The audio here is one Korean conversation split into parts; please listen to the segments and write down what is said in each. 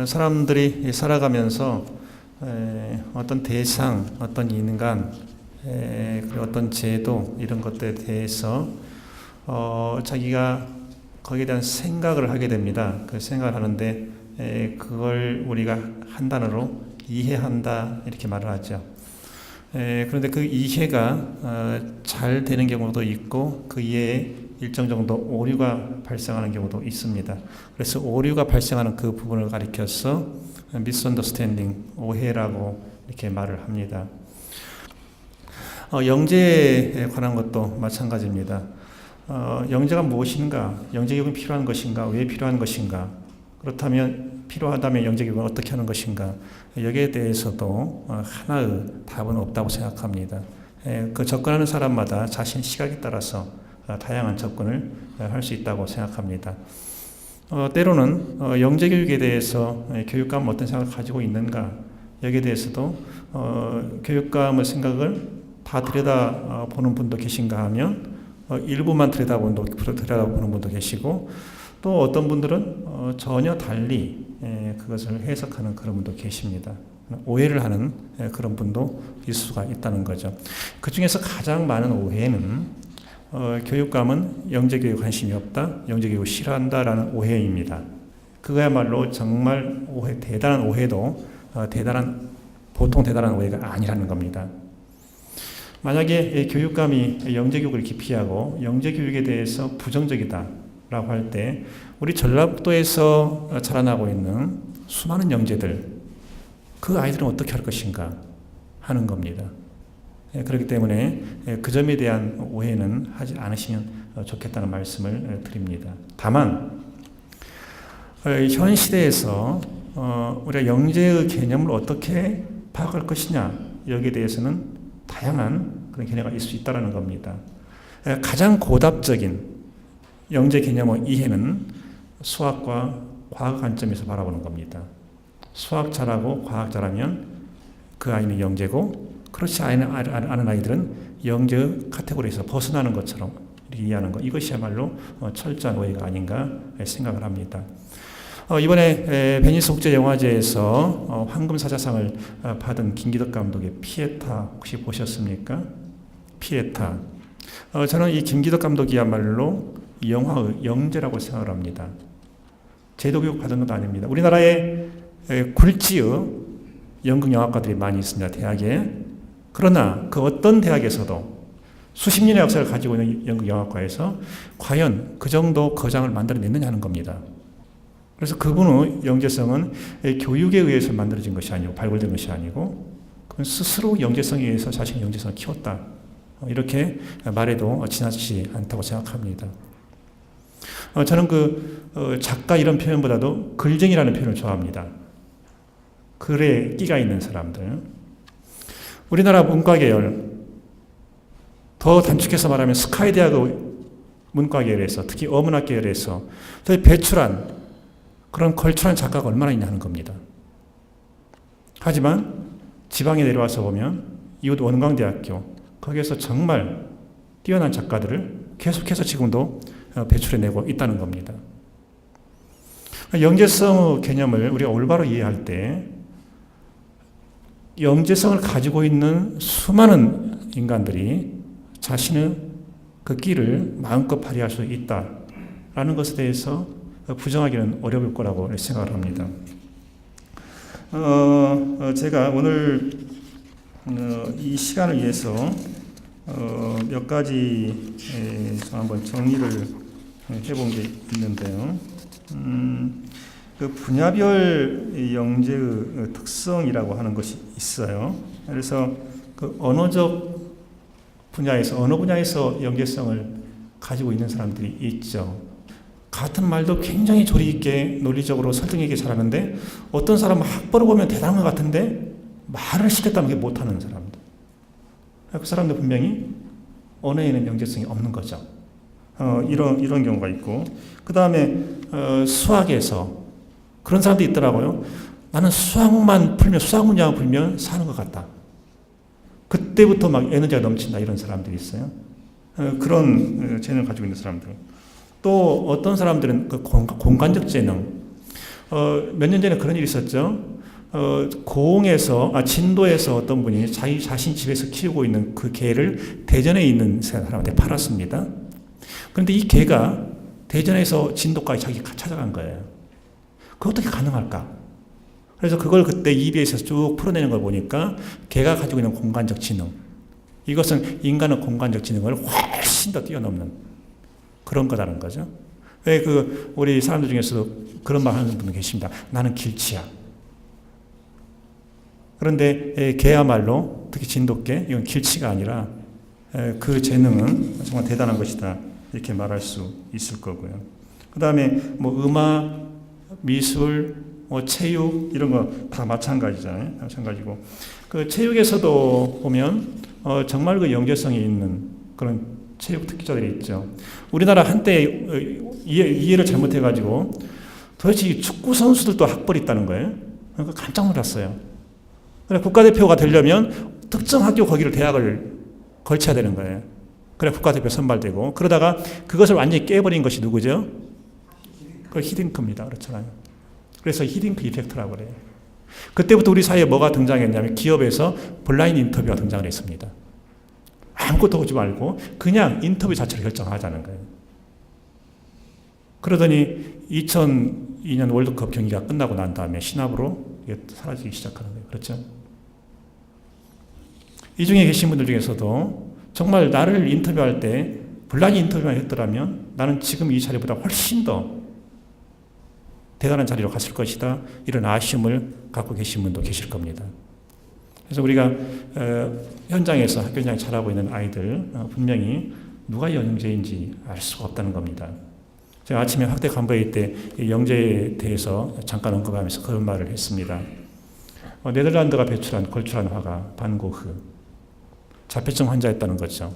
사람들이 살아가면서 어떤 대상, 어떤 인간, 그리고 어떤 제도 이런 것들에 대해서 자기가 거기에 대한 생각을 하게 됩니다. 그 생각을 하는데 그걸 우리가 한 단어로 이해한다 이렇게 말을 하죠. 그런데 그 이해가 잘 되는 경우도 있고 그 이해에 일정 정도 오류가 발생하는 경우도 있습니다. 그래서 오류가 발생하는 그 부분을 가리켜서 misunderstanding, 오해라고 이렇게 말을 합니다. 영재에 관한 것도 마찬가지입니다. 영재가 무엇인가, 영재교육은 필요한 것인가, 왜 필요한 것인가, 그렇다면 필요하다면 영재교육은 어떻게 하는 것인가, 여기에 대해서도 하나의 답은 없다고 생각합니다. 그 접근하는 사람마다 자신 시각에 따라서 다양한 접근을 할 수 있다고 생각합니다. 때로는 영재교육에 대해서 교육감은 어떤 생각을 가지고 있는가, 여기에 대해서도 교육감의 생각을 다 들여다보는 분도 계신가 하면 일부만 들여다보는 분도 계시고, 또 어떤 분들은 전혀 달리 그것을 해석하는 그런 분도 계십니다. 오해를 하는 그런 분도 있을 수가 있다는 거죠. 그 중에서 가장 많은 오해는 교육감은 영재교육 관심이 없다, 영재교육 싫어한다라는 오해입니다. 그거야말로 정말 대단한 오해도 보통 대단한 오해가 아니라는 겁니다. 만약에 교육감이 영재교육을 기피하고 영재교육에 대해서 부정적이다라고 할 때 우리 전라북도에서 자라나고 있는 수많은 영재들, 그 아이들은 어떻게 할 것인가 하는 겁니다. 그렇기 때문에 그 점에 대한 오해는 하지 않으시면 좋겠다는 말씀을 드립니다. 다만 현 시대에서 우리가 영재의 개념을 어떻게 파악할 것이냐, 여기에 대해서는 다양한 그런 개념이 있을 수 있다는 겁니다. 가장 고답적인 영재 개념의 이해는 수학과 과학 관점에서 바라보는 겁니다. 수학 잘하고 과학 잘하면 그 아이는 영재고, 그렇지 않은 아이들은 영재의 카테고리에서 벗어나는 것처럼 이해하는 것, 이것이야말로 철저한 오해가 아닌가 생각을 합니다. 이번에 베니스 국제영화제에서 황금사자상을 받은 김기덕 감독의 피에타 혹시 보셨습니까? 피에타. 저는 이 김기덕 감독이야말로 영화의 영재라고 생각을 합니다. 제도교육 받은 것도 아닙니다. 우리나라에 굴지의 연극영화과들이 많이 있습니다, 대학에. 그러나 그 어떤 대학에서도 수십 년의 역사를 가지고 있는 연극영화과에서 과연 그 정도 거장을 만들어냈느냐 하는 겁니다. 그래서 그분의 영재성은 교육에 의해서 만들어진 것이 아니고, 발굴된 것이 아니고, 그건 스스로 영재성에 의해서 자신의 영재성을 키웠다, 이렇게 말해도 지나치지 않다고 생각합니다. 저는 작가 이런 표현보다도 글쟁이라는 표현을 좋아합니다. 글에 끼가 있는 사람들. 우리나라 문과계열, 더 단축해서 말하면 스카이대학의 문과계열에서, 특히 어문학 계열에서 배출한 그런 걸출한 작가가 얼마나 있냐는 겁니다. 하지만 지방에 내려와서 보면 이웃 원광대학교, 거기에서 정말 뛰어난 작가들을 계속해서 지금도 배출해내고 있다는 겁니다. 영재성의 개념을 우리가 올바로 이해할 때 영재성을 가지고 있는 수많은 인간들이 자신의 그 끼를 마음껏 발휘할 수 있다라는 것에 대해서 부정하기는 어려울 거라고 생각을 합니다. 제가 오늘 이 시간을 위해서 몇 가지 한번 정리를 해본 게 있는데요. 그 분야별 영재의 특성이라고 하는 것이 있어요. 그래서 그 언어적 분야에서, 언어 분야에서 영재성을 가지고 있는 사람들이 있죠. 같은 말도 굉장히 조리 있게 논리적으로 설득 있게 잘하는데, 어떤 사람은 학벌을 보면 대단한 것 같은데 말을 시켰다면 그게 못하는 사람들. 그 사람들 분명히 언어에는 영재성이 없는 거죠. 이런 경우가 있고, 그 다음에 수학에서 그런 사람도 있더라고요. 나는 수학만 풀면, 수학 문장을 풀면 사는 것 같다. 그때부터 막 에너지가 넘친다, 이런 사람들이 있어요. 그런 재능을 가지고 있는 사람들. 또 어떤 사람들은 그 공간적 재능, 몇 년 전에 그런 일이 있었죠. 진도에서 어떤 분이 자신 집에서 키우고 있는 그 개를 대전에 있는 사람한테 팔았습니다. 그런데 이 개가 대전에서 진도까지 자기가 찾아간 거예요. 그게 어떻게 가능할까? 그래서 그걸 그때 EBS에서 쭉 풀어내는 걸 보니까 개가 가지고 있는 공간적 지능, 이것은 인간의 공간적 지능을 훨씬 더 뛰어넘는 그런 거라는 거죠. 왜 우리 사람들 중에서도 그런 말 하는 분도 계십니다. 나는 길치야. 그런데 개야말로, 특히 진돗개, 이건 길치가 아니라 그 재능은 정말 대단한 것이다, 이렇게 말할 수 있을 거고요. 그 다음에 음악, 미술, 체육 이런 거 다 마찬가지잖아요. 마찬가지고 그 체육에서도 보면 정말 그 연계성이 있는 그런 체육 특기자들이 있죠. 우리나라 한때 이해를 잘못해가지고 도대체 이 축구 선수들도 학벌이 있다는 거예요. 그러니까 깜짝 놀랐어요. 그래 국가대표가 되려면 특정 학교 거기를 대학을 걸쳐야 되는 거예요. 그래 국가대표 선발되고, 그러다가 그것을 완전히 깨버린 것이 누구죠? 그 히딩크입니다. 그렇잖아요. 그래서 히딩크 이펙트라고 그래요. 그때부터 우리 사회에 뭐가 등장했냐면 기업에서 블라인드 인터뷰가 등장을 했습니다. 아무것도 오지 말고 그냥 인터뷰 자체를 결정하자는 거예요. 그러더니 2002년 월드컵 경기가 끝나고 난 다음에 신압으로 사라지기 시작하는 거예요. 그렇죠? 이 중에 계신 분들 중에서도 정말 나를 인터뷰할 때 블라인드 인터뷰만 했더라면 나는 지금 이 자리보다 훨씬 더 대단한 자리로 갔을 것이다, 이런 아쉬움을 갖고 계신 분도 계실 겁니다. 그래서 우리가 현장에서, 학교 현장에 자라고 있는 아이들 분명히 누가 영재인지 알 수가 없다는 겁니다. 제가 아침에 학대 간부회의 때 영재에 대해서 잠깐 언급하면서 그런 말을 했습니다. 네덜란드가 걸출한 화가 반고흐, 자폐증 환자였다는 거죠.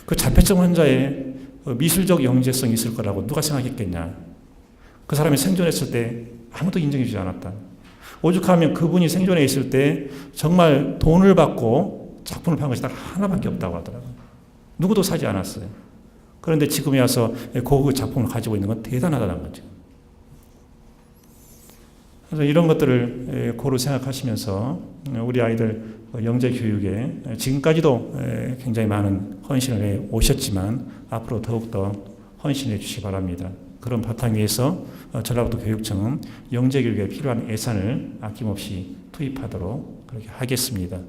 그 자폐증 환자의 미술적 영재성이 있을 거라고 누가 생각했겠냐. 그 사람이 생존했을 때 아무도 인정해 주지 않았다. 오죽하면 그분이 생존해 있을 때 정말 돈을 받고 작품을 판 것이 딱 하나밖에 없다고 하더라고요. 누구도 사지 않았어요. 그런데 지금에 와서 고급 작품을 가지고 있는 건 대단하다는 거죠. 그래서 이런 것들을 고루 생각하시면서 우리 아이들 영재 교육에 지금까지도 굉장히 많은 헌신을 해 오셨지만 앞으로 더욱더 헌신해 주시기 바랍니다. 그런 바탕 위에서 전라북도 교육청은 영재 교육에 필요한 예산을 아낌없이 투입하도록 그렇게 하겠습니다.